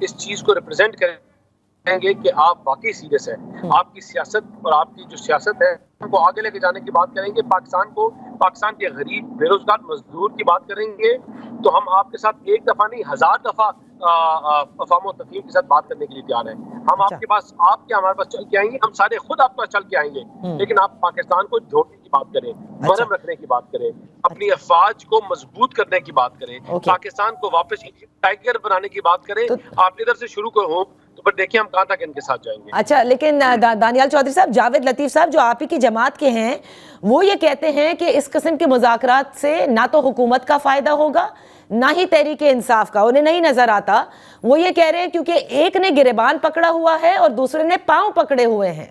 اس چیز کو ریپرزینٹ کریں گے کہ آپ واقعی سیریس ہیں. آپ کی سیاست اور آپ کی جو سیاست ہے ان کو آگے لے کے جانے کی بات کریں گے. پاکستان کے غریب بے روزگار مزدور کی بات کریں گے تو ہم آپ کے ساتھ ایک دفعہ نہیں 1000 دفعہ افہام و تفہیم کے ساتھ بات کرنے کے لیے تیار ہیں. ہم آپ کے پاس ہمارے پاس چل کے آئیں گے, ہم سارے خود آپ کے پاس چل کے آئیں گے, لیکن آپ پاکستان کو جوڑنے کی بات کریں, مرہم رکھنے کی بات کریں, اپنی افواج کو مضبوط کرنے کی بات کریں, پاکستان کو واپس ٹائگر بنانے کی بات کریں. آپ ادھر سے شروع ہوں تو پھر دیکھیں ہم کہاں تک ان کے ساتھ جائیں گے. اچھا, لیکن دانیال چودھری صاحب, جاوید لطیف صاحب جو آپ ہی کی جماعت کے ہیں, وہ یہ کہتے ہیں کہ اس قسم کے مذاکرات سے نہ تو حکومت کا فائدہ ہوگا نہ ہی تحریک انصاف کا. انہیں نہیں نظر آتا. وہ یہ کہہ رہے ہیں کیونکہ ایک نے گریبان پکڑا ہوا ہے اور دوسرے نے پاؤں پکڑے ہوئے ہیں.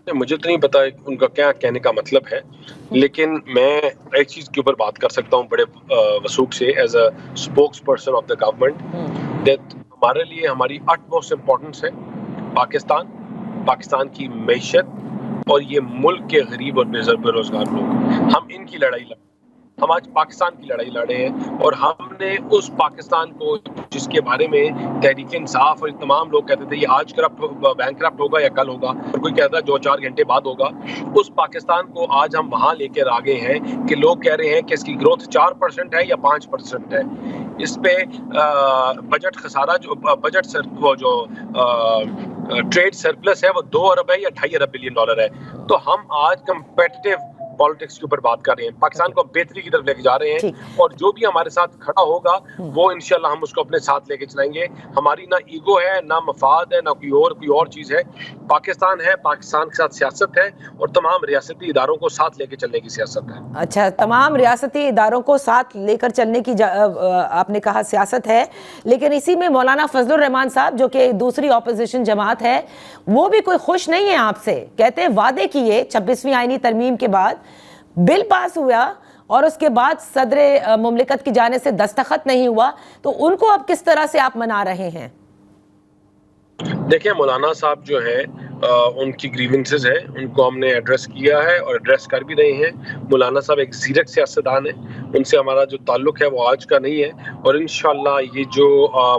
مجھے تو نہیں پتا ان کا کیا کہنے کا مطلب ہے, لیکن میں ایک چیز کے اوپر بات کر سکتا ہوں بڑے وثوق سے as a spokes person of the government, that ہمارے لیے ہماری اٹ موسٹ امپورٹنس ہے پاکستان کی معیشت اور یہ ملک کے غریب اور بے روزگار لوگ. ہم ان کی لڑائی لڑ ہم آج پاکستان کی لڑائی لڑے ہیں, اور ہم نے اس پاکستان کو جس کے بارے میں تحریک انصاف اور تمام لوگ کہتے تھے یہ آج بینک کرپٹ ہوگا یا کل ہوگا, اور کوئی کہتا ہے 2-4 گھنٹے بعد ہوگا, اس پاکستان کو آج ہم وہاں لے کے آگے ہیں کہ لوگ کہہ رہے ہیں کہ اس کی گروتھ 4% ہے یا 5% ہے. اس پہ بجٹ خسارہ جو ٹریڈ سرپلس ہے وہ 2 ارب ہے یا 2.5 ارب بلین ڈالر ہے. تو ہم آج کمپیٹیٹو پالیٹکس کے اوپر بات کر رہے ہیں, پاکستان کو بہتری کی طرف لے کے جا رہے ہیں, اور جو بھی ہمارے ساتھ کھڑا ہوگا وہ انشاءاللہ ہم اس کو اپنے ساتھ لے کے چلائیں گے. ہماری نہ ایگو ہے, نہ مفاد ہے, نہ کوئی اور چیز ہے. پاکستان ہے, پاکستان کے ساتھ سیاست ہے, اور تمام ریاستی اداروں کو ساتھ لے کے چلنے کی سیاست ہے. اچھا, تمام ریاستی اداروں کو ساتھ لے کر چلنے کی آپ نے کہا سیاست ہے, لیکن اسی میں مولانا فضل الرحمان صاحب جو کہ دوسری اپوزیشن جماعت ہے, وہ بھی کوئی خوش نہیں ہے آپ سے. کہتے ہیں وعدے کیے 26ویں آئینی ترمیم کے بعد بل پاس ہوا اور اس کے بعد صدر مملکت کی جانب سے دستخط نہیں ہوا, تو ان کو اب کس طرح سے آپ منا رہے ہیں؟ دیکھیں, مولانا صاحب جو ہیں ان کی گریونسز ہیں, ان کو ہم نے ایڈریس کیا ہے اور ایڈریس کر بھی رہے ہیں. مولانا صاحب ایک زیرک سیاستدان ہیں, ان سے ہمارا جو تعلق ہے وہ آج کا نہیں ہے, اور انشاءاللہ یہ جو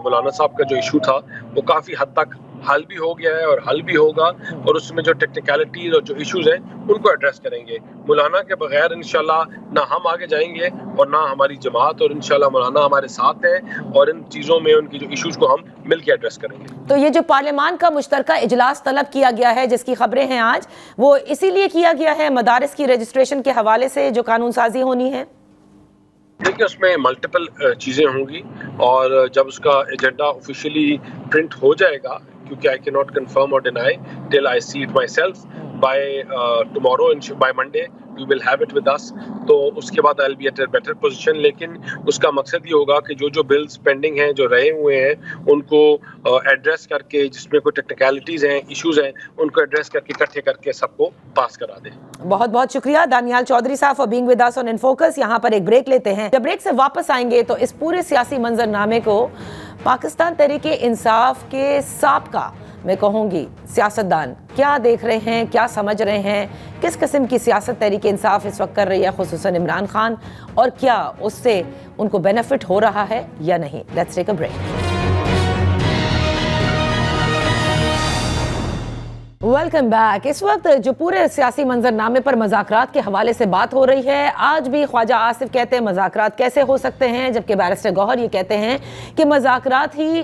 مولانا صاحب کا جو ایشو تھا وہ کافی حد تک حل بھی ہو گیا ہے اور حل بھی ہوگا, اور اس میں جو ٹیکنیکلٹیز اور جو ایشوز ہیں ان کو ایڈریس کریں گے. مولانا کے بغیر انشاءاللہ نہ ہم آگے جائیں گے اور نہ ہماری جماعت, اور انشاءاللہ مولانا ہمارے ساتھ ہیں, اور ان چیزوں میں ان کی جو ایشوز کو ہم مل کے ایڈریس کریں گے. تو یہ جو پارلیمان کا مشترکہ اجلاس طلب کیا گیا ہے جس کی خبریں ہیں آج, وہ اسی لیے کیا گیا ہے مدارس کی رجسٹریشن کے حوالے سے جو قانون سازی ہونی ہے؟ دیکھیں, اس میں ملٹیپل چیزیں ہوں گی, اور جب اس کا ایجنڈا آفیشیلی پرنٹ ہو جائے گا, کیونکہ I cannot confirm or deny till I see it myself. By tomorrow, by Monday, you will have it with us. تو اس کے بعد I'll be at a better position. لیکن اس کا مقصد یہ ہوگا کہ جو بلز پینڈنگ ہیں, جو رہے ہوئے ہیں, ان کو ایڈریس کر کے, جس میں کوئی ٹیکنیکلٹیز ہیں, ایشوز ہیں, ان کو ایڈریس کر کے اکٹھے کر کے سب کو پاس کرا دیں. بہت بہت شکریہ Danyal Chaudhry sahib for being with us on in focus. یہاں پر ایک بریک لیتے ہیں. جب بریک سے واپس آئیں گے تو اس پورے سیاسی منظرنامے کو پاکستان تحریک انصاف کے سابقہ میں کہوں گی سیاستدان کیا دیکھ رہے ہیں, کیا سمجھ رہے ہیں, کس قسم کی سیاست تحریک انصاف اس وقت کر رہی ہے, خصوصاً عمران خان, اور کیا اس سے ان کو بینیفٹ ہو رہا ہے یا نہیں. Let's take a break. Welcome back. اس وقت جو پورے سیاسی منظرنامے پر مذاکرات کے حوالے سے بات ہو رہی ہے, آج بھی خواجہ آصف کہتے ہیں مذاکرات کیسے ہو سکتے ہیں, جبکہ بیرسٹر گوہر یہ کہتے ہیں کہ مذاکرات ہی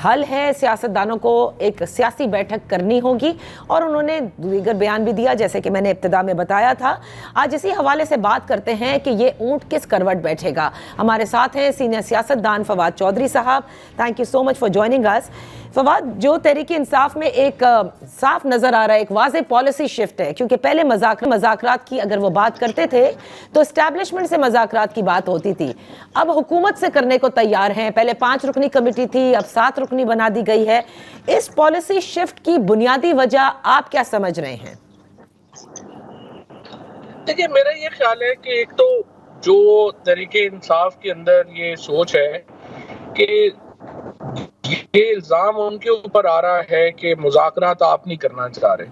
حل ہے, سیاستدانوں کو ایک سیاسی بیٹھک کرنی ہوگی, اور انہوں نے دیگر بیان بھی دیا جیسے کہ میں نے ابتدا میں بتایا تھا. آج اسی حوالے سے بات کرتے ہیں کہ یہ اونٹ کس کروٹ بیٹھے گا. ہمارے ساتھ ہیں سینئر سیاستدان فواد چودھری صاحب. Thank you so much for joining us. Fawad, جو تحریک انصاف میں ایک صاف نظر آ رہا ہے, ایک واضح پالیسی شفٹ ہے, کیونکہ پہلے مذاکرات کی اگر وہ بات کرتے تھے تو اسٹیبلشمنٹ سے مذاکرات کی بات ہوتی تھی, اب حکومت سے کرنے کو تیار ہیں. پہلے 5 رکنی کمیٹی تھی, اب 7 رکنی بنا دی گئی ہے. اس پالیسی شفٹ کی بنیادی وجہ آپ کیا سمجھ رہے ہیں؟ دیکھیے, میرا یہ خیال ہے کہ ایک تو جو تحریک انصاف کے اندر یہ سوچ ہے کہ یہ الزام ان کے اوپر آ رہا ہے کہ مذاکرات آپ نہیں کرنا چاہ رہے,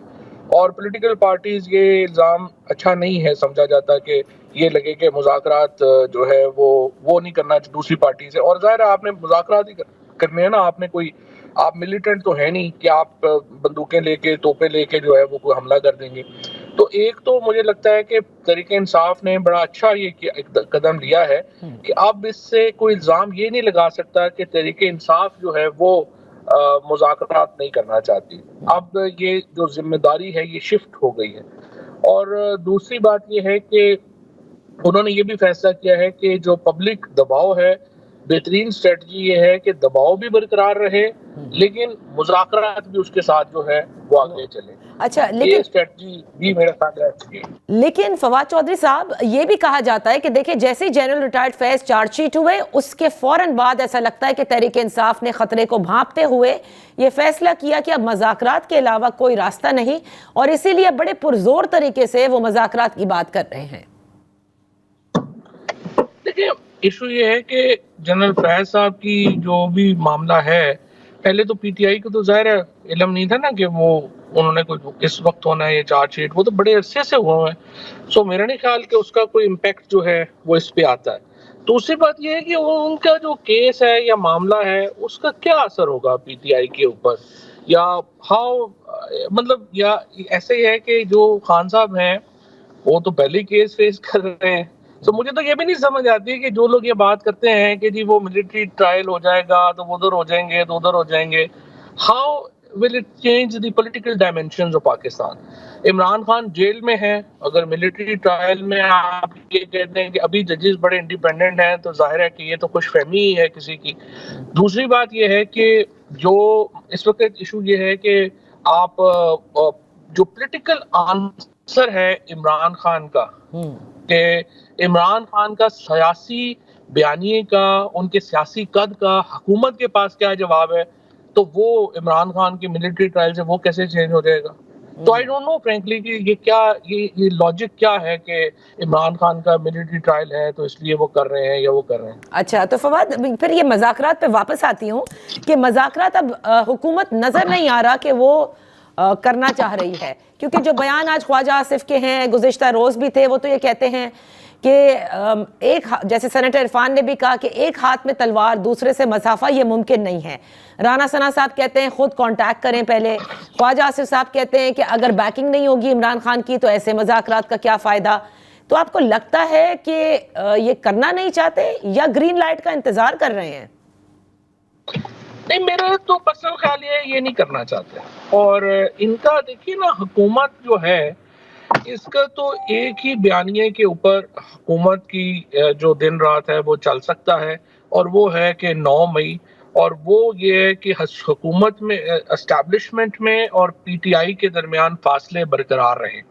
اور پولیٹیکل پارٹیز یہ الزام اچھا نہیں ہے سمجھا جاتا کہ یہ لگے کہ مذاکرات جو ہے وہ نہیں کرنا دوسری پارٹی سے. اور ظاہر ہے آپ نے مذاکرات ہی کرنے ہیں نا, آپ ملیٹنٹ تو ہے نہیں کہ آپ بندوقیں لے کے توپیں لے کے جو ہے وہ کوئی حملہ کر دیں گے. تو ایک تو مجھے لگتا ہے کہ تحریک انصاف نے بڑا اچھا یہ قدم لیا ہے کہ اب اس سے کوئی الزام یہ نہیں لگا سکتا کہ تحریک انصاف جو ہے وہ مذاکرات نہیں کرنا چاہتی. اب یہ جو ذمہ داری ہے یہ شفٹ ہو گئی ہے. اور دوسری بات یہ ہے کہ انہوں نے یہ بھی فیصلہ کیا ہے کہ جو پبلک دباؤ ہے, بہترین اسٹریٹجی یہ ہے کہ دباؤ بھی برقرار رہے لیکن مذاکرات بھی اس کے ساتھ جو ہے وہ آگے چلے. اچھا, یہ اسٹریٹجی بھی میرا خیال ہے اچھی ہے. لیکن فواد چودھری صاحب, یہ بھی کہا جاتا ہے کہ دیکھیں جیسے جنرل ریٹائرڈ فیض چارج شیٹ ہوئے اس کے فوراً بعد ایسا لگتا ہے کہ تحریک انصاف نے خطرے کو بھانپتے ہوئے یہ فیصلہ کیا کہ اب مذاکرات کے علاوہ کوئی راستہ نہیں, اور اسی لیے بڑے پرزور طریقے سے وہ مذاکرات کی بات کر رہے ہیں. دیکھیں ایشو یہ ہے کہ جنرل فیض صاحب کی جو بھی معاملہ ہے, پہلے تو پی ٹی آئی کو تو ظاہر علم نہیں تھا نا کہ وہ انہوں نے کوئی کس وقت ہونا ہے یہ چارج شیٹ, وہ تو بڑے عرصے سے ہوا ہے. سو میرا نہیں خیال کہ اس کا کوئی امپیکٹ جو ہے وہ اس پہ آتا ہے. دوسری بات یہ ہے کہ ان کا جو کیس ہے یا معاملہ ہے اس کا کیا اثر ہوگا پی ٹی آئی کے اوپر, یا مطلب یا ایسے ہی ہے کہ جو خان صاحب ہیں وہ تو پہلے کیس فیس کر رہے ہیں. تو مجھے تو یہ بھی نہیں سمجھ آتی کہ جو لوگ یہ بات کرتے ہیں کہ جی وہ ملٹری ٹرائل ہو جائے گا تو وہ ادھر ہو جائیں گے تو ادھر ہو جائیں گے, how will it change the political dimensions of Pakistan. Imran Khan jail میں ہیں, اگر ملٹری ٹرائل میں آپ یہ کہتے ہیں کہ ابھی ججز بڑے انڈیپینڈنٹ ہیں تو ظاہر ہے کہ یہ تو خوش فہمی ہی ہے کسی کی. دوسری بات یہ ہے کہ جو اس وقت ایشو یہ ہے کہ آپ جو پولیٹیکل آنسر ہے عمران خان کا, کہ عمران خان کا سیاسی بیانیے کا, ان کے سیاسی قد کا حکومت کے پاس کیا جواب ہے, تو وہ عمران خان کی ملٹری ٹرائل سے وہ کیسے چینج ہو جائے گا. تو آئی ڈونٹ نو فرینکلی کہ یہ لاجک کیا ہے کہ عمران خان کا ملٹری ٹرائل ہے تو اس لیے وہ کر رہے ہیں یا وہ کر رہے ہیں. اچھا, تو فواد پھر یہ مذاکرات پہ واپس آتی ہوں کہ مذاکرات اب حکومت نظر نہیں آ رہا کہ وہ کرنا چاہ رہی ہے, کیونکہ جو بیان آج خواجہ آصف کے ہیں, گزشتہ روز بھی تھے, وہ تو یہ کہتے ہیں کہ ایک جیسے سینیٹر عرفان نے بھی کہا کہ ایک ہاتھ میں تلوار دوسرے سے مسافہ یہ ممکن نہیں ہے. رانا ثنا صاحب کہتے ہیں خود کانٹیکٹ کریں پہلے. خواجہ آصف صاحب کہتے ہیں کہ اگر بیکنگ نہیں ہوگی عمران خان کی تو ایسے مذاکرات کا کیا فائدہ. تو آپ کو لگتا ہے کہ یہ کرنا نہیں چاہتے یا گرین لائٹ کا انتظار کر رہے ہیں؟ نہیں, میرا تو پرسنل خیال یہ نہیں کرنا چاہتے. اور ان کا دیکھیے نا, حکومت جو ہے اس کا تو ایک ہی بیانیے کے اوپر حکومت کی جو دن رات ہے وہ چل سکتا ہے, اور وہ ہے کہ 9 مئی, اور وہ یہ ہے کہ حکومت میں اسٹیبلشمنٹ میں اور پی ٹی آئی کے درمیان فاصلے برقرار رہیں.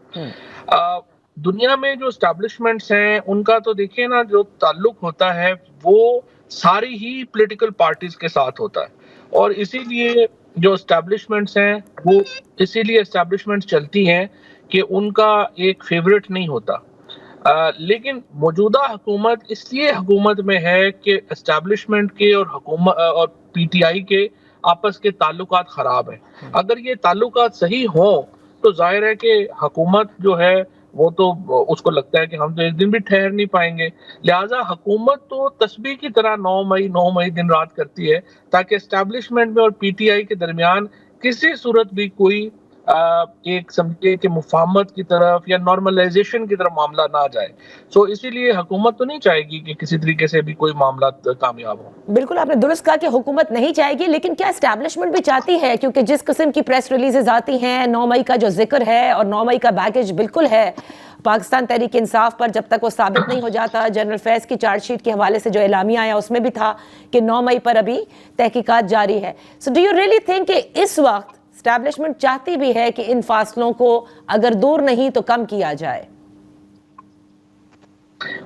دنیا میں جو اسٹیبلشمنٹس ہیں ان کا تو دیکھیں نا, جو تعلق ہوتا ہے وہ ساری ہی پولیٹیکل پارٹیز کے ساتھ ہوتا ہے, اور اسی لیے جو اسٹیبلشمنٹس ہیں وہ اسی لیے اسٹیبلشمنٹس چلتی ہیں کہ ان کا ایک فیورٹ نہیں ہوتا. لیکن موجودہ حکومت اس لیے حکومت میں ہے کہ اسٹیبلشمنٹ کے اور حکومت اور پی ٹی آئی کے آپس کے تعلقات خراب ہیں. اگر یہ تعلقات صحیح ہوں تو ظاہر ہے کہ حکومت جو ہے وہ تو اس کو لگتا ہے کہ ہم تو ایک دن بھی ٹھہر نہیں پائیں گے. لہٰذا حکومت تو تسبیح کی طرح 9 مئی دن رات کرتی ہے تاکہ اسٹیبلشمنٹ میں اور پی ٹی آئی کے درمیان کسی صورت بھی کوئی ایک سمجھے کہ مفاہمت کی طرف یا نارملائزیشن کی طرف معاملہ نہ جائے. سو اسی لیے حکومت تو نہیں چاہے گی کہ کسی طریقے سے بھی کوئی معاملات کامیاب ہو. بالکل آپ نے درست کہا کہ حکومت نہیں چاہے گی, لیکن کیا اسٹیبلشمنٹ بھی چاہتی ہے؟ کیونکہ جس قسم کی پریس ریلیزز آتی ہیں, 9 مئی کا جو ذکر ہے اور 9 مئی کا بیگیج بالکل ہے پاکستان تحریک انصاف پر, جب تک وہ ثابت نہیں ہو جاتا. جنرل فیض کی چارج شیٹ کے حوالے سے جو اعلامیہ آیا اس میں بھی تھا کہ 9 مئی پر ابھی تحقیقات جاری ہے. So do you really think کہ اس وقت اسٹیبلشمنٹ چاہتی بھی ہے کہ ان فاصلوں کو اگر دور نہیں تو کم کیا جائے؟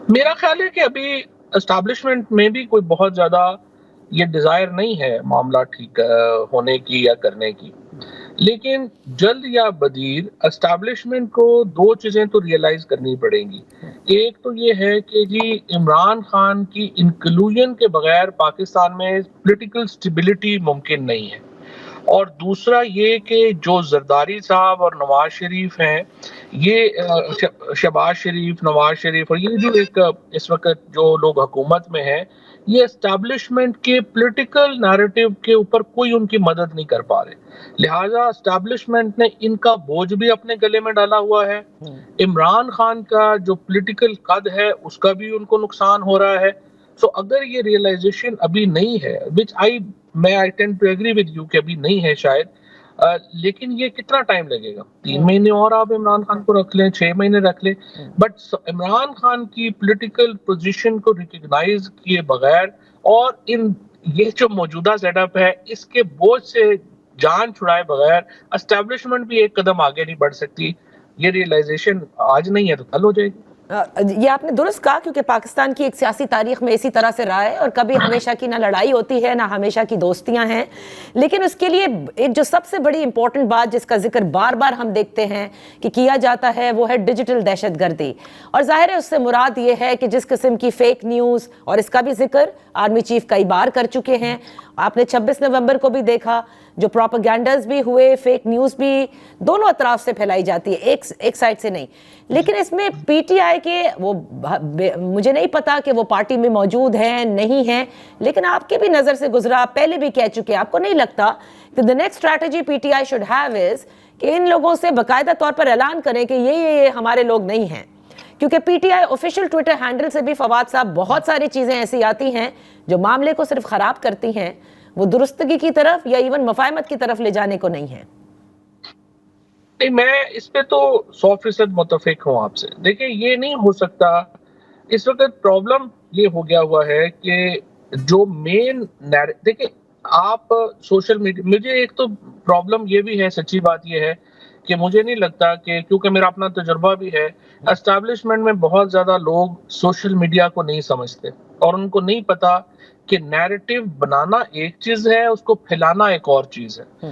میرا خیال ہے کہ ابھی اسٹیبلشمنٹ میں بھی کوئی بہت زیادہ یہ ڈیزائر نہیں ہے معاملہ ٹھیک ہونے کی یا کرنے کی, لیکن جلد یا بدیر اسٹیبلشمنٹ کو 2 چیزیں تو ریئلائز کرنی پڑیں گی. ایک تو یہ ہے کہ جی عمران خان کی انکلوژن کے بغیر پاکستان میں پولیٹیکل سٹیبلٹی ممکن نہیں ہے, اور دوسرا یہ کہ جو زرداری صاحب اور نواز شریف ہیں، یہ شہباز شریف، نواز شریف اور یہ جو ایک اس وقت جو لوگ حکومت میں ہیں، یہ اسٹیبلشمنٹ کے پولیٹیکل نیریٹو کے اوپر کوئی ان کی مدد نہیں کر پا رہے، لہٰذا اسٹیبلشمنٹ نے ان کا بوجھ بھی اپنے گلے میں ڈالا ہوا ہے، عمران خان کا جو پولیٹیکل قد ہے اس کا بھی ان کو نقصان ہو رہا ہے. سو اگر یہ ریئلائزیشن ابھی نہیں ہے، which I tend to agree with you کہ ابھی نہیں ہے شاید، لیکن یہ کتنا ٹائم لگے گا؟ 3 مہینے اور آپ عمران خان کو رکھ لیں، 6 مہینے رکھ لیں، بٹ عمران خان کی پولیٹیکل پوزیشن کو ریکگنائز کیے بغیر اور یہ جو موجودہ سیٹ اپ ہے اس کے بوجھ سے جان چھڑائے بغیر اسٹیبلشمنٹ بھی ایک قدم آگے نہیں بڑھ سکتی. یہ ریئلائزیشن آج نہیں ہے تو کل ہو جائے گی. یہ آپ نے درست کہا، کیونکہ پاکستان کی ایک سیاسی تاریخ میں اسی طرح سے رہا ہے اور کبھی ہمیشہ کی نہ لڑائی ہوتی ہے نہ ہمیشہ کی دوستیاں ہیں، لیکن اس کے لیے ایک جو سب سے بڑی امپورٹنٹ بات جس کا ذکر بار بار ہم دیکھتے ہیں کہ کیا جاتا ہے وہ ہے ڈیجیٹل دہشت گردی. اور ظاہر ہے اس سے مراد یہ ہے کہ جس قسم کی فیک نیوز، اور اس کا بھی ذکر آرمی چیف کئی بار کر چکے ہیں، آپ نے 26 نومبر کو بھی دیکھا، جو پروپیگنڈاز بھی ہوئے، فیک نیوز بھی دونوں اطراف سے پھیلائی جاتی ہے، ایک سائڈ سے نہیں. لیکن اس میں پی ٹی آئی کے وہ مجھے نہیں پتا کہ وہ پارٹی میں موجود ہیں نہیں ہیں، لیکن آپ کے بھی نظر سے گزرا، پہلے بھی کہہ چکے، آپ کو نہیں لگتا کہ the next strategy P T I should have is کہ ان لوگوں سے باقاعدہ طور پر اعلان کریں کہ یہ ہمارے لوگ نہیں ہیں؟ کیونکہ P T I official Twitter handle سے بھی فواد صاحب بہت ساری چیزیں ایسی آتی ہیں جو معاملے کو صرف خراب کرتی ہیں، وہ درستگی کی طرف یا ایون مفاہمت کی طرف لے جانے کو نہیں ہے. نہیں، میں اس پہ تو 100% متفق ہوں آپ سے. دیکھیں یہ نہیں ہو سکتا، اس وقت پرابلم یہ ہو گیا ہوا ہے کہ جو مین دیکھیں آپ سوشل میڈیا، مجھے ایک تو پرابلم یہ بھی ہے، سچی بات یہ ہے کہ مجھے نہیں لگتا کہ کیونکہ میرا اپنا تجربہ بھی ہے، اسٹیبلشمنٹ میں بہت زیادہ لوگ سوشل میڈیا کو نہیں سمجھتے اور ان کو نہیں پتا کہ نیریٹو بنانا ایک چیز ہے، اس کو پھیلانا ایک اور چیز ہے.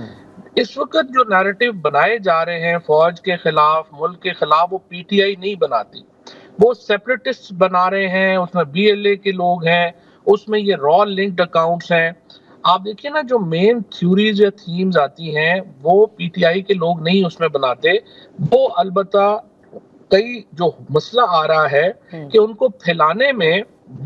اس وقت جو نیریٹو بنائے جا رہے ہیں فوج کے خلاف، ملک کے خلاف، وہ پی ٹی آئی نہیں بناتی، وہ سیپریٹسٹ بنا رہے ہیں، اس میں بی ایل اے کے لوگ ہیں، اس میں یہ را لنکڈ اکاؤنٹس ہیں. آپ دیکھیں نا، جو مین تھیوریز یا تھیمز آتی ہیں وہ پی ٹی آئی کے لوگ نہیں اس میں بناتے، وہ البتہ کئی جو مسئلہ آ رہا ہے کہ ان کو پھیلانے میں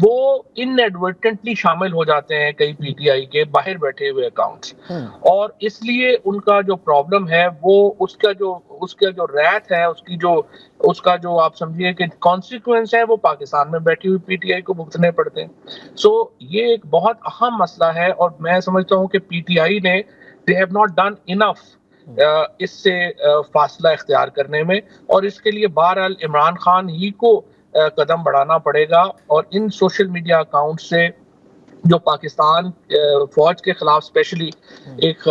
وہ انیڈورٹنٹلی شامل ہو جاتے ہیں کئی پی ٹی آئی کے باہر بیٹھے ہوئے اکاؤنٹس، اور اس لیے ان کا جو پرابلم ہے وہ اس کا جو ریت ہے، اس کا جو آپ سمجھیے کہ کانسیکوینس ہے، وہ پاکستان میں بیٹھی ہوئی پی ٹی آئی کو بھگتنے پڑتے ہیں. سو یہ ایک بہت اہم مسئلہ ہے اور میں سمجھتا ہوں کہ پی ٹی آئی نے they have not done enough اس سے فاصلہ اختیار کرنے میں، اور اس کے لیے بہرحال عمران خان ہی کو قدم بڑھانا پڑے گا اور ان سوشل میڈیا اکاؤنٹ سے جو پاکستان فوج کے خلاف اسپیشلی ایک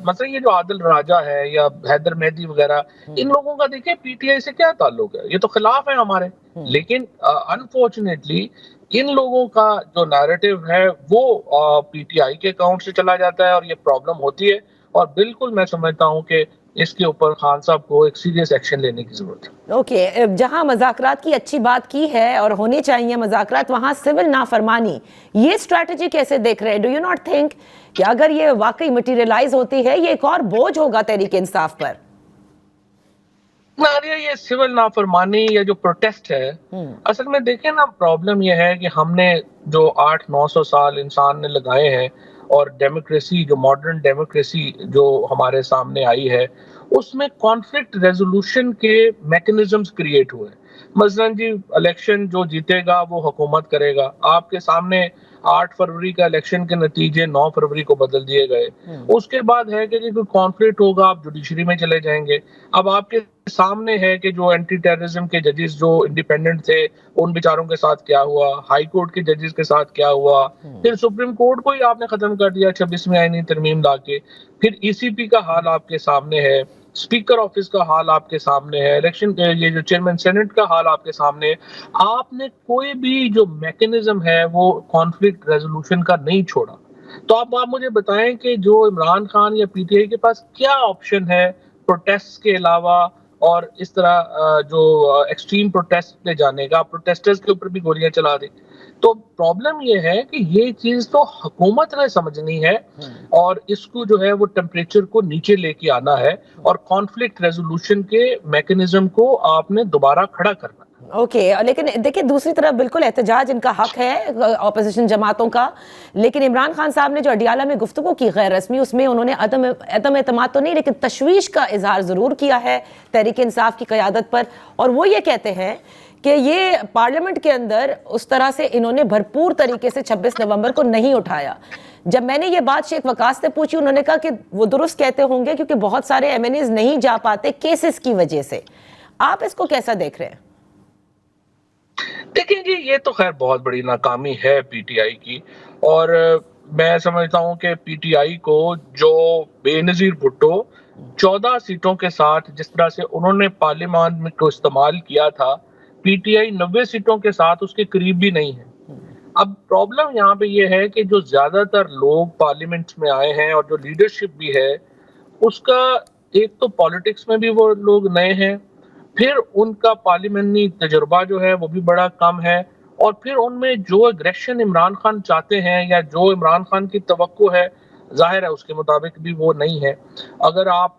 مثلا یہ جو عادل راجہ ہے یا حیدر مہدی وغیرہ، ان لوگوں کا دیکھیں پی ٹی آئی سے کیا تعلق ہے، یہ تو خلاف ہے ہمارے، لیکن انفارچونیٹلی ان لوگوں کا جو نیریٹو ہے وہ پی ٹی آئی کے اکاؤنٹ سے چلا جاتا ہے اور یہ پرابلم ہوتی ہے. اور بالکل میں سمجھتا ہوں کہ اس کے اوپر خان صاحب کو ایک سیریس ایکشن لینے کی ضرورت ہے. اوکے، جہاں مذاکرات کی اچھی بات کی ہے اور ہونے چاہیے مذاکرات، وہاں سول نافرمانی، یہ اسٹریٹجی کیسے دیکھ رہے ہیں؟ ڈو یو ناٹ تھنک کہ اگر یہ واقعی مٹیریلائز ہوتی ہے یہ ایک اور بوجھ ہوگا تحریک انصاف پر؟ یہ سول نافرمانی یا جو پروٹیسٹ ہے، اصل میں دیکھیں نا، پرابلم یہ ہے کہ ہم نے جو 800-900 سال انسان نے لگائے ہیں اور ڈیموکریسی، جو ماڈرن ڈیموکریسی جو ہمارے سامنے آئی ہے، اس میں کانفلکٹ ریزولوشن کے میکنزمز کریٹ ہوئے. مثلا جی الیکشن جو جیتے گا وہ حکومت کرے گا. آپ کے سامنے 8 فروری کا الیکشن کے نتیجے 9 فروری کو بدل دیے گئے. اس کے بعد ہے کہ کوئی کانفلکٹ ہوگا، آپ جوڈیشری میں چلے جائیں گے. اب آپ کے سامنے ہے کہ جو اینٹی ٹیررزم کے ججز جو انڈیپینڈنٹ تھے ان بیچاروں کے ساتھ کیا ہوا، ہائی کورٹ کے ججز کے ساتھ کیا ہوا، پھر سپریم کورٹ کو ہی آپ نے ختم کر دیا 26ویں آئینی ترمیم لا کے. پھر ای سی پی کا حال آپ کے سامنے ہے، اسپیکر آفس کا حال آپ کے سامنے ہے، الیکشن یہ جو چیئرمین سینٹ کا حال آپ کے سامنے ہے. آپ نے کوئی بھی جو میکنزم ہے وہ کانفلکٹ ریزولوشن کا نہیں چھوڑا. تو آپ مجھے بتائیں کہ جو عمران خان یا پی ٹی آئی کے پاس کیا آپشن ہے پروٹیسٹ کے علاوہ اور اس طرح جو ایکسٹریم پروٹیسٹ لے جانے کا، پروٹیسٹرز کے اوپر بھی گولیاں چلا دی. تو پرابلم یہ ہے کہ یہ چیز تو حکومت نے سمجھنی ہے اور اس کو جو ہے وہ ٹیمپریچر کو نیچے لے کے آنا ہے اور کانفلکٹ ریزولوشن کے میکنزم کو آپ نے دوبارہ کھڑا کرنا. اوکے، لیکن دیکھیں دوسری طرف بالکل احتجاج ان کا حق ہے اپوزیشن جماعتوں کا، لیکن عمران خان صاحب نے جو اڈیالہ میں گفتگو کی غیر رسمی، اس میں انہوں نے عدم اعتماد تو نہیں لیکن تشویش کا اظہار ضرور کیا ہے تحریک انصاف کی قیادت پر، اور وہ یہ کہتے ہیں کہ یہ پارلیمنٹ کے اندر اس طرح سے انہوں نے بھرپور طریقے سے 26 نومبر کو نہیں اٹھایا. جب میں نے یہ بات شیخ وقاص سے پوچھی، انہوں نے کہا کہ وہ درست کہتے ہوں گے کیونکہ بہت سارے ایم این ایز نہیں جا پاتے کیسز کی وجہ سے. آپ اس کو کیسا دیکھ رہے ہیں؟ دیکھیں جی، یہ تو خیر بہت بڑی ناکامی ہے پی ٹی آئی کی، اور میں سمجھتا ہوں کہ پی ٹی آئی کو جو بے نظیر بھٹو 14 سیٹوں کے ساتھ جس طرح سے انہوں نے پارلیمان میں کو استعمال کیا تھا، پی ٹی آئی 90 سیٹوں کے ساتھ اس کے قریب بھی نہیں ہے. اب پرابلم یہاں پہ یہ ہے کہ جو زیادہ تر لوگ پارلیمنٹ میں آئے ہیں اور جو لیڈرشپ بھی ہے اس کا، ایک تو پالیٹکس میں بھی وہ لوگ نئے ہیں، پھر ان کا پارلیمنٹری تجربہ جو ہے وہ بھی بڑا کم ہے، اور پھر ان میں جو اگریشن عمران خان چاہتے ہیں یا جو عمران خان کی توقع ہے ظاہر ہے اس کے مطابق بھی وہ نہیں ہے. اگر آپ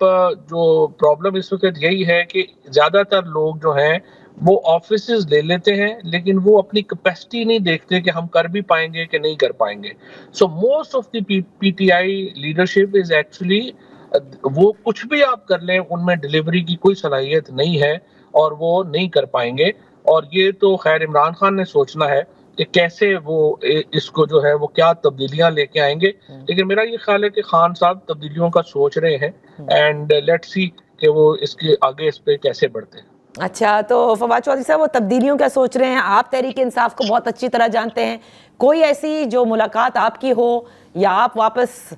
جو پرابلم اس وقت یہی ہے کہ زیادہ تر لوگ جو ہیں وہ آفیسز لے لیتے ہیں لیکن وہ اپنی کیپیسٹی نہیں دیکھتے کہ ہم کر بھی پائیں گے کہ نہیں کر پائیں گے. So most of the P T I leadership is actually, وہ کچھ بھی آپ کر لیں ان میں ڈیلیوری کی کوئی صلاحیت نہیں ہے اور وہ نہیں کر پائیں گے. اور یہ تو خیر عمران خان نے سوچنا ہے کہ کیسے وہ اس کو جو ہے وہ کیا تبدیلیاں لے کے آئیں گے، لیکن میرا یہ خیال ہے کہ خان صاحب تبدیلیوں کا سوچ رہے ہیں اینڈ لیٹس سی کہ وہ اس کے آگے اس پہ کیسے بڑھتے ہیں. اچھا، تو فواد چودھری صاحب وہ تبدیلیوں کا سوچ رہے ہیں، آپ تحریک انصاف کو بہت اچھی طرح جانتے ہیں، کوئی ایسی جو ملاقات آپ کی ہو یا آپ واپس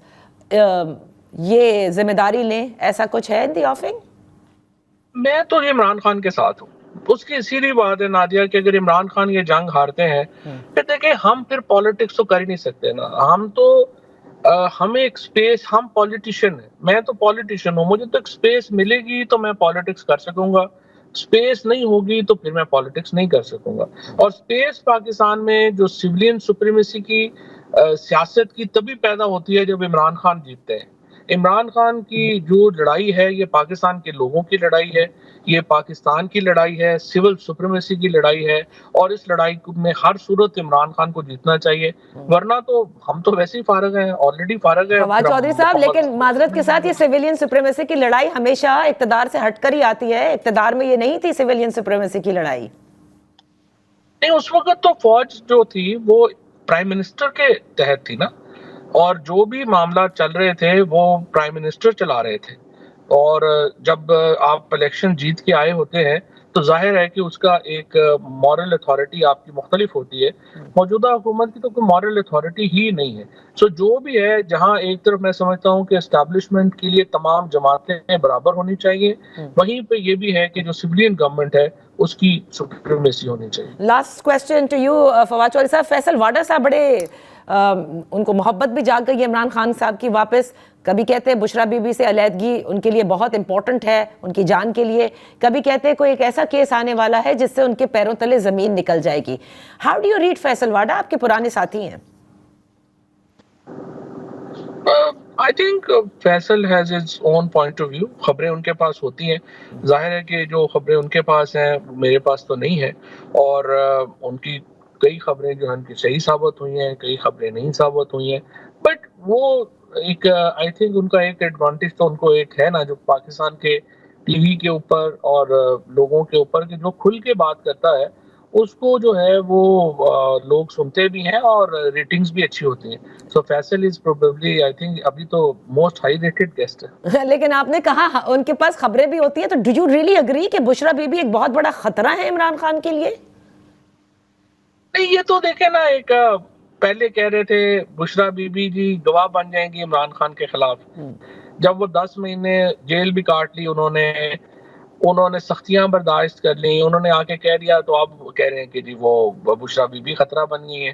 یہ ذمہ داری لیں، ایسا کچھ ہے ان دی آفنگ؟ میں تو عمران خان کے ساتھ ہوں. اس کی سیدھی بات ہے نادیہ کہ اگر عمران خان یہ جنگ ہارتے ہیں پھر دیکھیں ہم پھر پالیٹکس تو کر ہی نہیں سکتے نا. ہم تو ہمیں ایک سپیس، ہم پولیٹیشین ہیں، میں تو پولیٹیشین ہوں، مجھے تو ایک سپیس ملے گی تو میں پالیٹکس کر سکوں گا، سپیس نہیں ہوگی تو پھر میں پالیٹکس نہیں کر سکوں گا. اور سپیس پاکستان میں جو سویلین سپریمیسی کی سیاست کی تبھی پیدا ہوتی ہے جب عمران خان جیتتے ہیں. عمران خان کی جو لڑائی ہے یہ پاکستان کے لوگوں کی لڑائی ہے، یہ پاکستان کی لڑائی ہے، سول سپریمیسی کی لڑائی ہے، اور اس لڑائی میں ہر صورت عمران خان کو جیتنا چاہیے، ورنہ تو ہم تو ویسے ہی فارغ ہیں، آلریڈی فارغ ہیں. فواد چودھری صاحب لیکن معذرت کے ساتھ یہ سویلین سپریمیسی کی لڑائی ہمیشہ اقتدار سے ہٹ کر ہی آتی ہے، اقتدار میں یہ نہیں تھی سویلین سپریمیسی کی لڑائی. نہیں، اس وقت تو فوج جو تھی وہ پرائم منسٹر کے تحت تھی نا، اور جو بھی معاملات چل رہے تھے وہ پرائم منسٹر چلا رہے تھے. اور جب آپ الیکشن جیت کے آئے ہوتے ہیں تو ظاہر ہے کہ اس کا ایک مورل اتھارٹی آپ کی مختلف ہوتی ہے. موجودہ حکومت کی تو کوئی مورل اتھارٹی ہی نہیں ہے. سو جو بھی ہے، جہاں ایک طرف میں سمجھتا ہوں کہ اسٹیبلشمنٹ کے لیے تمام جماعتیں برابر ہونی چاہیے، وہیں پہ یہ بھی ہے کہ جو سویلین گورنمنٹ ہے اس کی سپریمیسی ہونی چاہیے. Last question to you Fawad Chaudhry sahib, Faisal واڈا صاحب بڑے ان کو محبت بھی جاگ گئی عمران خان صاحب کی واپس، کبھی کہتے ہیں بشرا بی بی سے علیحدگی ان کے لیے بہت امپورٹنٹ ہے ان کی جان کے لیے، کبھی کہتے ہیں کوئی ایک ایسا کیس آنے والا ہے جس سے ان کے پیروں تلے زمین نکل جائے گی. How do you read Faisal Vawda? آپ کے پرانے ساتھی ہیں. I think Faisal has his own point of view. خبریں ان کے پاس ہوتی ہیں، ظاہر ہے کہ جو خبریں ان کے پاس ہیں میرے پاس تو نہیں ہے، اور ان کی کئی خبریں جو ہیں صحیح ثابت ہوئی ہیں، کئی خبریں نہیں ثابت ہوئی ہیں. بٹ وہ ایک آئی تھنک ان کا ایک ایڈوانٹیج تو ان کو ایک ہے نا، جو پاکستان کے ٹی وی کے اوپر اور لوگوں کے اوپر کہ جو کھل کے بات کرتا ہے اس کو جو ہے وہ لوگ سنتے بھی ہیں اور ریٹنگز بھی اچھی ہوتی ہیں. سو فیصل از پروبیبلی آئی تھنک ابھی تو موسٹ ہائی ریٹڈ گیسٹ ہے. لیکن آپ نے کہا ان کے پاس خبریں بھی ہوتی ہیں، تو ڈو یو ریئلی اگری کہ بشرا بی بی ایک بہت بڑا خطرہ ہے عمران خان کے لیے؟ نہیں، یہ تو دیکھیں نا، ایک پہلے کہہ رہے تھے بشرا بی بی جی گواہ بن جائیں گی عمران خان کے خلاف، جب وہ 10 مہینے جیل بھی کاٹ لی انہوں نے، انہوں نے سختیاں برداشت کر لیں, انہوں نے آ کے کہہ دیا تو آپ کہہ رہے ہیں کہ جی وہ بشرا بی بی خطرہ بن گئی ہیں.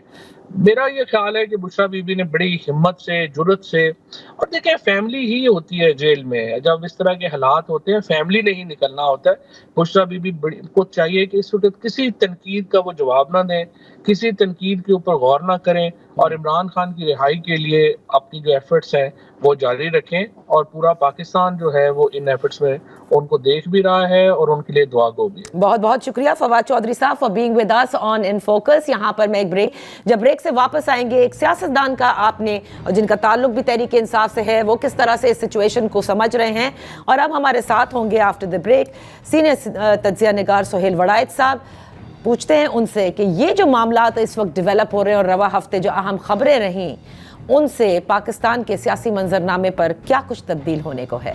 میرا یہ خیال ہے کہ بشرا بی بی نے بڑی ہمت سے, جرت سے, اور دیکھیں فیملی ہی ہوتی ہے جیل میں, جب اس طرح کے حالات ہوتے ہیں فیملی نے ہی نکلنا ہوتا ہے. بشرا بی بی کو چاہیے کہ اس وقت کسی تنقید کا وہ جواب نہ دیں, کسی تنقید کے اوپر غور نہ کریں, اور عمران خان کی رہائی کے لیے اپنی جو ایفرٹس ہیں وہ جاری رکھیں, اور پورا پاکستان جو ہے وہ ان ایفرٹس میں ان کو دیکھ بھی رہا ہے اور ان کے لیے دعا گو بھی ہے. بہت بہت شکریہ Fawad Chaudhry sahib for being with us on in focus. یہاں پر میں ایک بریک, جب بریک سے واپس آئیں گے, ایک سیاستدان کا آپ نے جن کا تعلق بھی تحریک انصاف سے ہے, وہ کس طرح سے اس سچویشن کو سمجھ رہے ہیں, اور اب ہمارے ساتھ ہوں گے آفٹر دا بریک سینئر تجزیہ نگار سہیل وڑائچ صاحب. پوچھتے ہیں ان سے کہ یہ جو معاملات اس وقت ڈیولپ ہو رہے ہیں اور رواں ہفتے جو اہم خبریں رہیں, ان سے پاکستان کے سیاسی منظرنامے پر کیا کچھ تبدیل ہونے کو ہے.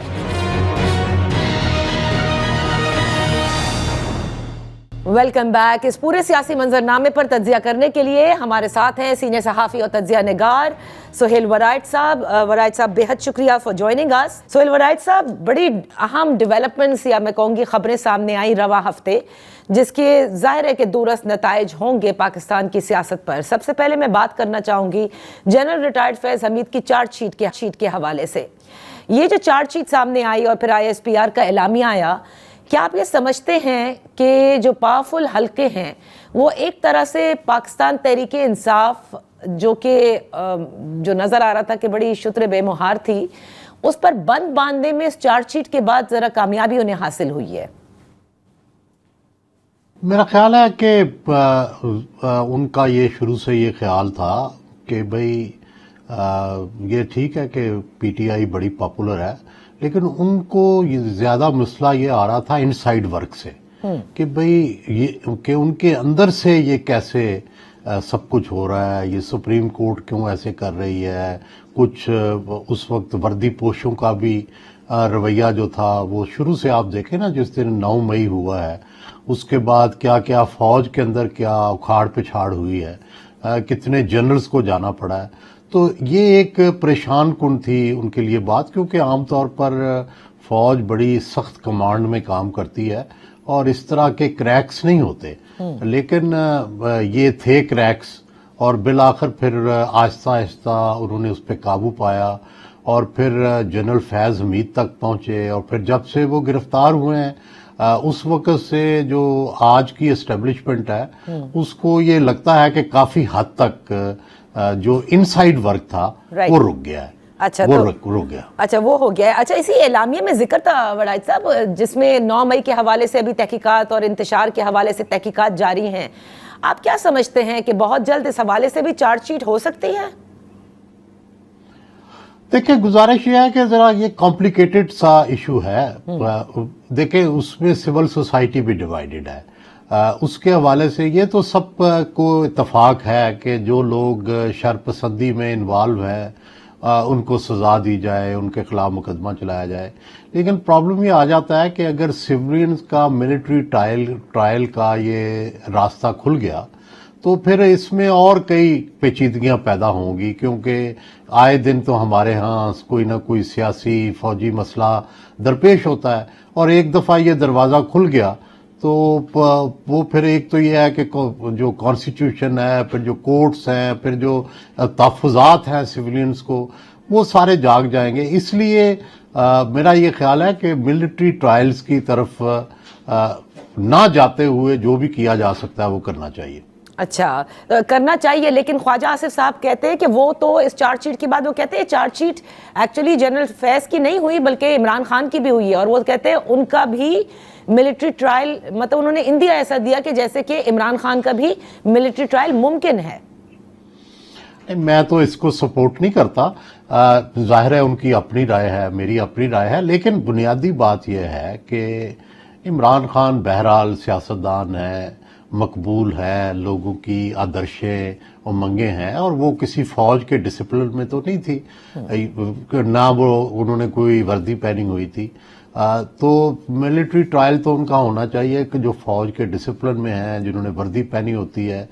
Welcome back. اس پورے سیاسی منظرنامے پر تجزیہ کرنے کے لیے ہمارے ساتھ ہیں سینئر صحافی اور تجزیہ نگار سہیل وڑائچ صاحب. وڑائچ صاحب بے حد شکریہ فار جوائننگ اس. سہیل وڑائچ صاحب, بڑی اہم ڈیولپمنٹس یا میں کہوں گی خبریں سامنے آئیں رواں ہفتے, جس کے ظاہر ہے کہ دورست نتائج ہوں گے پاکستان کی سیاست پر. سب سے پہلے میں بات کرنا چاہوں گی جنرل ریٹائرڈ فیض حمید کی چارج شیٹ کے حوالے سے. یہ جو چارج شیٹ سامنے آئی اور پھر ISPR کا اعلامیہ آیا, کیا آپ یہ سمجھتے ہیں کہ جو پاورفل حلقے ہیں وہ ایک طرح سے پاکستان تحریک انصاف جو کہ جو نظر آ رہا تھا کہ بڑی شتر بے مہار تھی, اس پر بند باندھنے میں اس چارج شیٹ کے بعد ذرا کامیابی انہیں حاصل ہوئی ہے؟ میرا خیال ہے کہ ان کا یہ شروع سے یہ خیال تھا کہ بھئی یہ ٹھیک ہے کہ PTI بڑی پاپولر ہے, لیکن ان کو زیادہ مسئلہ یہ آ رہا تھا انسائیڈ ورک سے کہ بھئی کہ ان کے اندر سے یہ کیسے سب کچھ ہو رہا ہے, یہ سپریم کورٹ کیوں ایسے کر رہی ہے, کچھ اس وقت وردی پوشوں کا بھی رویہ جو تھا وہ شروع سے آپ دیکھیں نا, جس دن 9 مئی ہوا ہے اس کے بعد کیا کیا فوج کے اندر کیا اکھاڑ پچھاڑ ہوئی ہے, کتنے جنرلز کو جانا پڑا ہے. تو یہ ایک پریشان کن تھی ان کے لیے بات, کیونکہ عام طور پر فوج بڑی سخت کمانڈ میں کام کرتی ہے اور اس طرح کے کریکس نہیں ہوتے, لیکن یہ تھے کریکس, اور بالآخر پھر آہستہ آہستہ انہوں نے اس پہ قابو پایا اور پھر جنرل فیض حمید تک پہنچے, اور پھر جب سے وہ گرفتار ہوئے ہیں اس وقت سے جو آج کی اسٹیبلشمنٹ ہے اس کو یہ لگتا ہے کہ کافی حد تک جو انسائیڈ ورک تھا وہ رک گیا ہے. اچھا وہ رک گیا. اچھا وہ ہو گیا ہے. اچھا اسی اعلامیہ میں ذکر تھا وڑائچ صاحب, جس میں 9 مئی کے حوالے سے ابھی تحقیقات اور انتشار کے حوالے سے تحقیقات جاری ہیں. آپ کیا سمجھتے ہیں کہ بہت جلد اس حوالے سے بھی چارج شیٹ ہو سکتی ہے؟ دیکھیں گزارش یہ ہے کہ ذرا یہ کمپلیکیٹڈ سا ایشو ہے. دیکھیں اس میں سول سوسائٹی بھی ڈیوائیڈڈ ہے. اس کے حوالے سے یہ تو سب کو اتفاق ہے کہ جو لوگ شرپسندی میں انوالو ہیں ان کو سزا دی جائے, ان کے خلاف مقدمہ چلایا جائے. لیکن پرابلم یہ آ جاتا ہے کہ اگر سیولینز کا ملٹری ٹرائل کا یہ راستہ کھل گیا تو پھر اس میں اور کئی پیچیدگیاں پیدا ہوں گی, کیونکہ آئے دن تو ہمارے ہاں کوئی نہ کوئی سیاسی فوجی مسئلہ درپیش ہوتا ہے, اور ایک دفعہ یہ دروازہ کھل گیا تو وہ پھر ایک تو یہ ہے کہ جو کانسٹیٹیوشن ہے, پھر جو کورٹس ہیں, پھر جو تحفظات ہیں سیولینز کو, وہ سارے جاگ جائیں گے. اس لیے میرا یہ خیال ہے کہ ملٹری ٹرائلز کی طرف نہ جاتے ہوئے جو بھی کیا جا سکتا ہے وہ کرنا چاہیے. اچھا کرنا چاہیے, لیکن خواجہ آصف صاحب کہتے ہیں کہ وہ تو اس چارج شیٹ کے بعد وہ کہتے ہیں چارج شیٹ ایکچولی جنرل فیض کی نہیں ہوئی بلکہ عمران خان کی بھی ہوئی ہے, اور وہ کہتے ہیں ان کا بھی ملٹری ٹرائل, مطلب انہوں نے اندیا ایسا دیا کہ جیسے کہ عمران خان کا بھی ملٹری ٹرائل ممکن ہے. میں تو اس کو سپورٹ نہیں کرتا, ظاہر ہے ان کی اپنی رائے ہے, میری اپنی رائے ہے, لیکن بنیادی بات یہ ہے کہ عمران خان بہرحال سیاستدان ہے, مقبول ہے, لوگوں کی آدرشیں امنگیں ہیں, اور وہ کسی فوج کے ڈسپلن میں تو نہیں تھی, نہ وہ انہوں نے کوئی وردی پہنی ہوئی تھی. تو ملٹری ٹرائل تو ان کا ہونا چاہیے کہ جو فوج کے ڈسپلن میں ہیں, جنہوں نے وردی پہنی ہوتی ہے.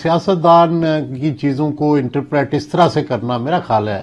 سیاستدان کی چیزوں کو انٹرپریٹ اس طرح سے کرنا میرا خیال ہے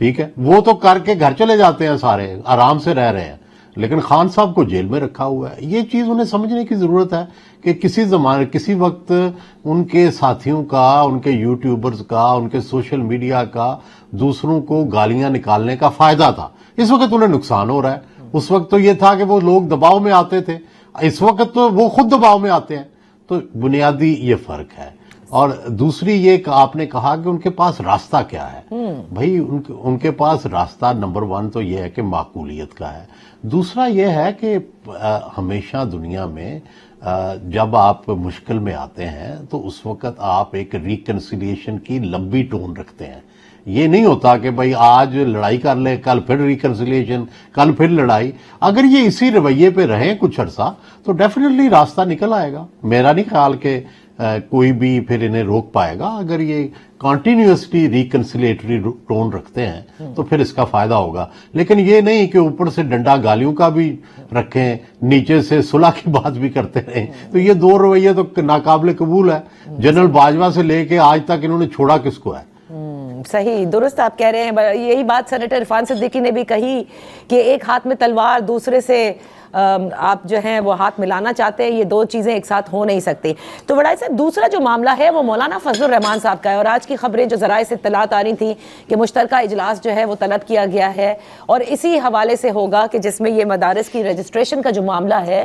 ٹھیک ہے, وہ تو کر کے گھر چلے جاتے ہیں, سارے آرام سے رہ رہے ہیں, لیکن خان صاحب کو جیل میں رکھا ہوا ہے. یہ چیز انہیں سمجھنے کی ضرورت ہے کہ کسی وقت ان کے ساتھیوں کا, ان کے یوٹیوبرز کا, ان کے سوشل میڈیا کا دوسروں کو گالیاں نکالنے کا فائدہ تھا. اس وقت انہیں نقصان ہو رہا ہے. اس وقت تو یہ تھا کہ وہ لوگ دباؤ میں آتے تھے, اس وقت تو وہ خود دباؤ میں آتے ہیں. تو بنیادی یہ فرق ہے. اور دوسری یہ کہ آپ نے کہا کہ ان کے پاس راستہ کیا ہے. بھائی ان کے پاس راستہ نمبر 1 تو یہ ہے کہ معقولیت کا ہے. دوسرا یہ ہے کہ ہمیشہ دنیا میں جب آپ مشکل میں آتے ہیں تو اس وقت آپ ایک ریکنسیلیشن کی لمبی ٹون رکھتے ہیں. یہ نہیں ہوتا کہ بھائی آج لڑائی کر لیں, کل پھر ریکنسیلیشن, کل پھر لڑائی. اگر یہ اسی رویے پہ رہیں کچھ عرصہ تو ڈیفینیٹلی راستہ نکل آئے گا. میرا نہیں خیال کہ کوئی بھی پھر انہیں روک پائے گا. اگر یہ کنٹینیوسلی ریکنسیلیٹری ٹون رکھتے ہیں تو پھر اس کا فائدہ ہوگا. لیکن یہ نہیں کہ اوپر سے ڈنڈا گالیوں کا بھی رکھیں, نیچے سے صلح کی بات بھی کرتے رہیں. تو یہ دو رویے تو ناقابل قبول ہے. جنرل باجوہ سے لے کے آج تک انہوں نے چھوڑا کس کو ہے؟ صحیح, درست آپ کہہ رہے ہیں. یہی بات سینیٹر عرفان صدیقی نے بھی کہی کہ ایک ہاتھ میں تلوار, دوسرے سے آپ جو ہیں وہ ہاتھ ملانا چاہتے ہیں. یہ دو چیزیں ایک ساتھ ہو نہیں سکتی. تو وڈائی صاحب, دوسرا جو معاملہ ہے وہ مولانا فضل الرحمان صاحب کا ہے. اور آج کی خبریں جو ذرائع سے اطلاعات آ رہی تھیں کہ مشترکہ اجلاس جو ہے وہ طلب کیا گیا ہے اور اسی حوالے سے ہوگا کہ جس میں یہ مدارس کی رجسٹریشن کا جو معاملہ ہے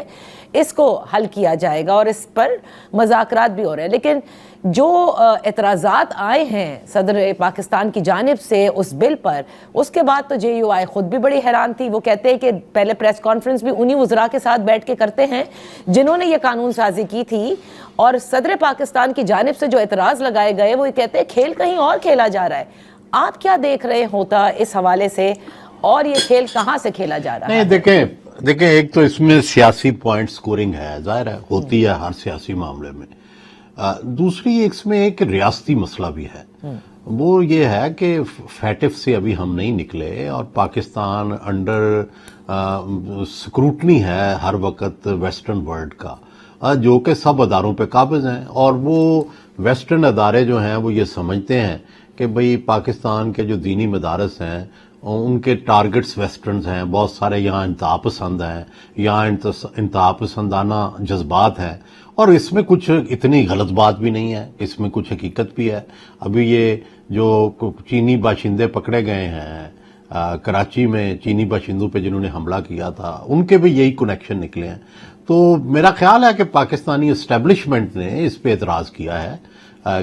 اس کو حل کیا جائے گا اور اس پر مذاکرات بھی ہو رہے ہیں. لیکن جو اعتراضات آئے ہیں صدر پاکستان کی جانب سے اس بل پر, اس کے بعد تو جے یو آئی خود بھی بڑی حیران تھی. وہ کہتے ہیں کہ پہلے پریس کانفرنس بھی انہی وزراء کے ساتھ بیٹھ کے کرتے ہیں جنہوں نے یہ قانون سازی کی تھی, اور صدر پاکستان کی جانب سے جو اعتراض لگائے گئے وہ یہ کہتے ہیں کھیل کہیں اور کھیلا جا رہا ہے. آپ کیا دیکھ رہے ہوتا اس حوالے سے, اور یہ کھیل کہاں سے کھیلا جا رہا ہے؟ دیکھیں ایک تو اس میں سیاسی پوائنٹ سکورنگ ہے, ظاہر ہے ہوتی ہے ہر سیاسی معاملے میں. دوسری اس میں ایک ریاستی مسئلہ بھی ہے. وہ یہ ہے کہ فیٹف سے ابھی ہم نہیں نکلے اور پاکستان انڈر سکروٹنی ہے ہر وقت ویسٹرن ورلڈ کا, جو کہ سب اداروں پہ قابض ہیں. اور وہ ویسٹرن ادارے جو ہیں وہ یہ سمجھتے ہیں کہ بھئی پاکستان کے جو دینی مدارس ہیں ان کے ٹارگٹس ویسٹرنز ہیں. بہت سارے یہاں انتہا پسند ہیں, یہاں انتہا پسندانہ جذبات ہیں. اور اس میں کچھ اتنی غلط بات بھی نہیں ہے, اس میں کچھ حقیقت بھی ہے. ابھی یہ جو چینی باشندے پکڑے گئے ہیں کراچی میں, چینی باشندوں پہ جنہوں نے حملہ کیا تھا, ان کے بھی یہی کنیکشن نکلے ہیں. تو میرا خیال ہے کہ پاکستانی اسٹیبلشمنٹ نے اس پہ اعتراض کیا ہے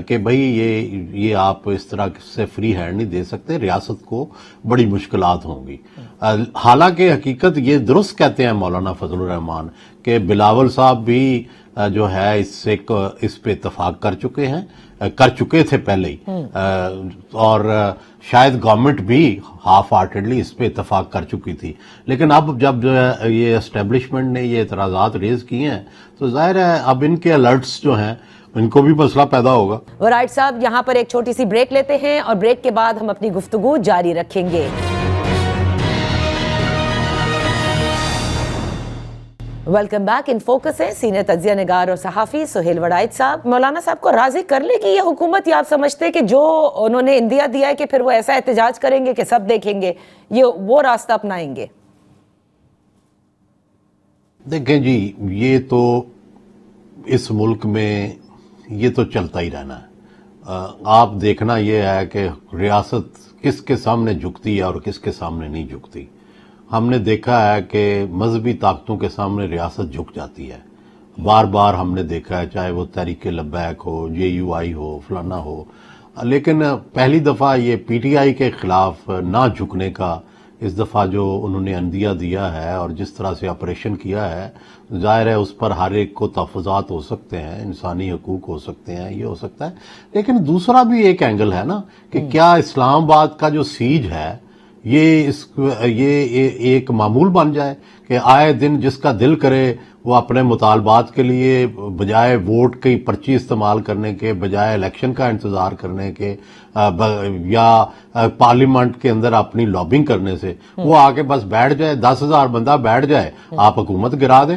کہ بھئی یہ آپ اس طرح سے فری ہینڈ نہیں دے سکتے, ریاست کو بڑی مشکلات ہوں گی. حالانکہ حقیقت یہ درست کہتے ہیں مولانا فضل الرحمان کہ بلاول صاحب بھی جو ہے اس پہ اتفاق کر چکے تھے پہلے ہی, اور شاید گورنمنٹ بھی ہاف ہارٹیڈلی اس پہ اتفاق کر چکی تھی. لیکن اب جب یہ اسٹیبلشمنٹ نے یہ اعتراضات ریز کیے ہیں تو ظاہر ہے اب ان کے الرٹس جو ہیں ان کو بھی مسئلہ پیدا ہوگا. رائٹ صاحب, یہاں پر ایک چھوٹی سی بریک لیتے ہیں اور بریک کے بعد ہم اپنی گفتگو جاری رکھیں گے. Welcome back. ان فوکس ہے سینئر تجزیہ نگار اور صحافی سہیل وڈائچ صاحب. مولانا صاحب کو راضی کر لے کہ یہ حکومت, یا آپ سمجھتے کہ جو انہوں نے اندیا دیا ہے کہ پھر وہ ایسا احتجاج کریں گے کہ سب دیکھیں گے, یہ وہ راستہ اپنائیں گے؟ دیکھیں جی, یہ تو اس ملک میں یہ تو چلتا ہی رہنا ہے. آپ دیکھنا یہ ہے کہ ریاست کس کے سامنے جھکتی ہے اور کس کے سامنے نہیں جھکتی. ہم نے دیکھا ہے کہ مذہبی طاقتوں کے سامنے ریاست جھک جاتی ہے. بار بار ہم نے دیکھا ہے, چاہے وہ تحریک لبیک ہو, جے یو آئی ہو, فلانا ہو. لیکن پہلی دفعہ یہ پی ٹی آئی کے خلاف نہ جھکنے کا اس دفعہ جو انہوں نے عندیہ دیا ہے اور جس طرح سے آپریشن کیا ہے, ظاہر ہے اس پر ہر ایک کو تحفظات ہو سکتے ہیں, انسانی حقوق ہو سکتے ہیں, یہ ہو سکتا ہے. لیکن دوسرا بھی ایک اینگل ہے نا کہ کیا اسلام آباد کا جو سیج ہے یہ ایک معمول بن جائے کہ آئے دن جس کا دل کرے وہ اپنے مطالبات کے لیے بجائے ووٹ کی پرچی استعمال کرنے کے, بجائے الیکشن کا انتظار کرنے کے یا پارلیمنٹ کے اندر اپنی لابنگ کرنے سے وہ آ کے بس بیٹھ جائے, 10,000 بندہ بیٹھ جائے, آپ حکومت گرا دیں.